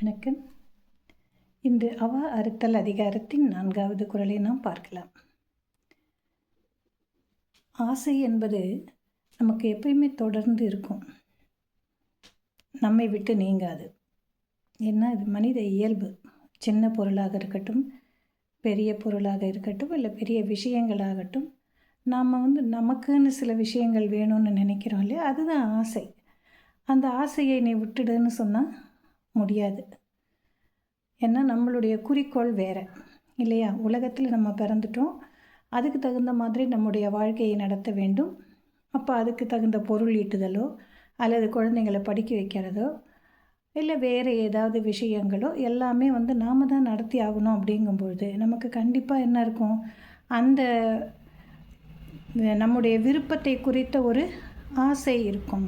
வணக்கம். இன்று அவா அறுத்தல் அதிகாரத்தின் 4வது குறளை நாம் பார்க்கலாம். ஆசை என்பது நமக்கு எப்பயுமே தொடர்ந்து இருக்கும், நம்மை விட்டு நீங்காது. ஏன்னா இது மனித இயல்பு. சின்ன பொருளாக இருக்கட்டும், பெரிய பொருளாக இருக்கட்டும், இல்லை பெரிய விஷயங்களாகட்டும், நாம் நமக்குன்னு சில விஷயங்கள் வேணும்னு நினைக்கிறோம் இல்லையா, அதுதான் ஆசை. அந்த ஆசையை நீ விட்டுடுன்னு சொன்னால் முடியாது. ஏன்னா நம்மளுடைய குறிக்கோள் வேறு இல்லையா. உலகத்தில் நம்ம பிறந்துட்டோம், அதுக்கு தகுந்த மாதிரி நம்முடைய வாழ்க்கையை நடத்த வேண்டும். அப்போ அதுக்கு தகுந்த பொருள் ஈட்டுதலோ அல்லது குழந்தைங்களை படிக்க வைக்கிறதோ இல்லை வேறு ஏதாவது விஷயங்களோ எல்லாமே நாம் தான் நடத்தி ஆகணும். அப்படிங்கும்பொழுது நமக்கு கண்டிப்பாக என்ன இருக்கும், அந்த நம்முடைய விருப்பத்தை குறித்த ஒரு ஆசை இருக்கும்.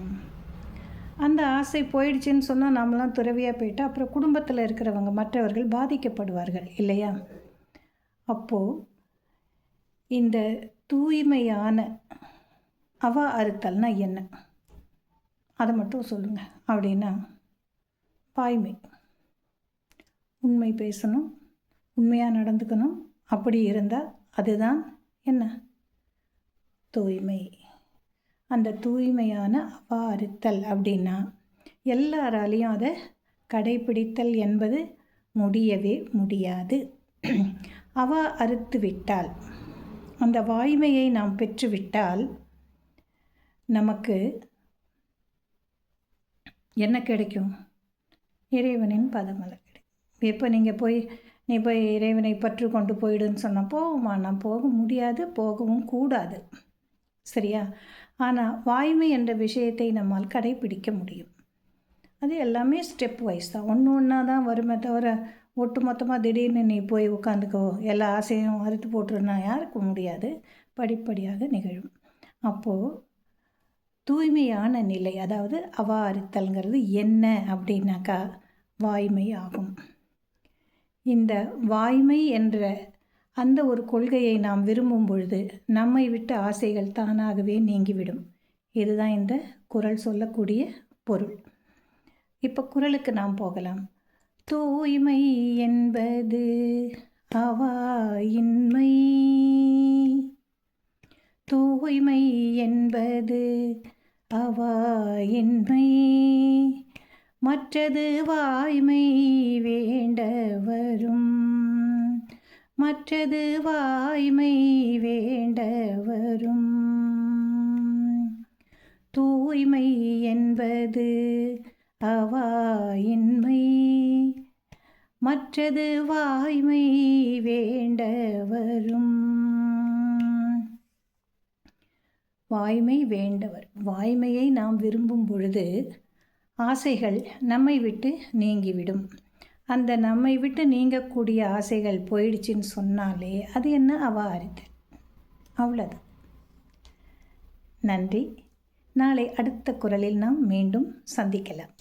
அந்த ஆசை போயிடுச்சுன்னு சொன்னால் நாமெல்லாம் துறவியாக போயிட்டு அப்புறம் குடும்பத்தில் இருக்கிறவங்க மற்றவர்கள் பாதிக்கப்படுவார்கள் இல்லையா. அப்போது இந்த தூய்மையான அவா அறுத்தல்னா என்ன, அதை மட்டும் சொல்லுங்கள். அப்படின்னா வாய்மை, உண்மை பேசணும், உண்மையாக நடந்துக்கணும். அப்படி இருந்தால் அதுதான் என்ன, தூய்மை. அந்த தூய்மையான அவா அறுத்தல் அப்படின்னா எல்லாராலையும் அதை கடைபிடித்தல் என்பது முடியவே முடியாது. அவா அறுத்து விட்டால், அந்த வாய்மையை நாம் பெற்றுவிட்டால் நமக்கு என்ன கிடைக்கும், இறைவனின் பதமலர் கிடைக்கும். எப்போ நீ போய் இறைவனை பற்று கொண்டு போயிடுன்னு சொன்னால் போகுமா? நான் போக முடியாது, போகவும் கூடாது, சரியா. ஆனால் வாய்மை என்ற விஷயத்தை நம்மால் கடைபிடிக்க முடியும். அது எல்லாமே ஸ்டெப் வைஸ் தான், ஒன்று ஒன்றா தான் வருமே தவிர ஒட்டு மொத்தமாக திடீர்னு நீ போய் உட்காந்துக்கோ எல்லா ஆசையும் அறுத்து போட்டுருன்னா யாருக்கும் முடியாது. படிப்படியாக நிகழும். அப்போது தூய்மையான நிலை, அதாவது அவா அறுத்தல்ங்கிறது என்ன அப்படின்னாக்கா வாய்மை ஆகும். இந்த வாய்மை என்ற அந்த ஒரு கொள்கையை நாம் விரும்பும் பொழுது நம்மை விட்டு ஆசைகள் தானாகவே நீங்கிவிடும். இதுதான் இந்த குறள் சொல்லக்கூடிய பொருள். இப்போ குறளுக்கு நாம் போகலாம். தூய்மை என்பது அவாயின்மை, தூய்மை என்பது அவாயின்மை, மற்றது வாய்மை வேண்ட வரும், மற்றது வாய்மை வேண்ட வரும். தூய்மை என்பது அவாயின்மை, மற்றது வாய்மை வேண்ட வரும். வாய்மை வேண்டவர், வாய்மையை நாம் விரும்பும் பொழுது ஆசைகள் நம்மை விட்டு நீங்கிவிடும். அந்த நம்மை விட்டு நீங்கக்கூடிய ஆசைகள் போயிடுச்சின்னு சொன்னாலே அது என்ன, அவா அறுத்தல். அவ்வளோதான். நன்றி. நாளை அடுத்த குறளில் நாம் மீண்டும் சந்திக்கலாம்.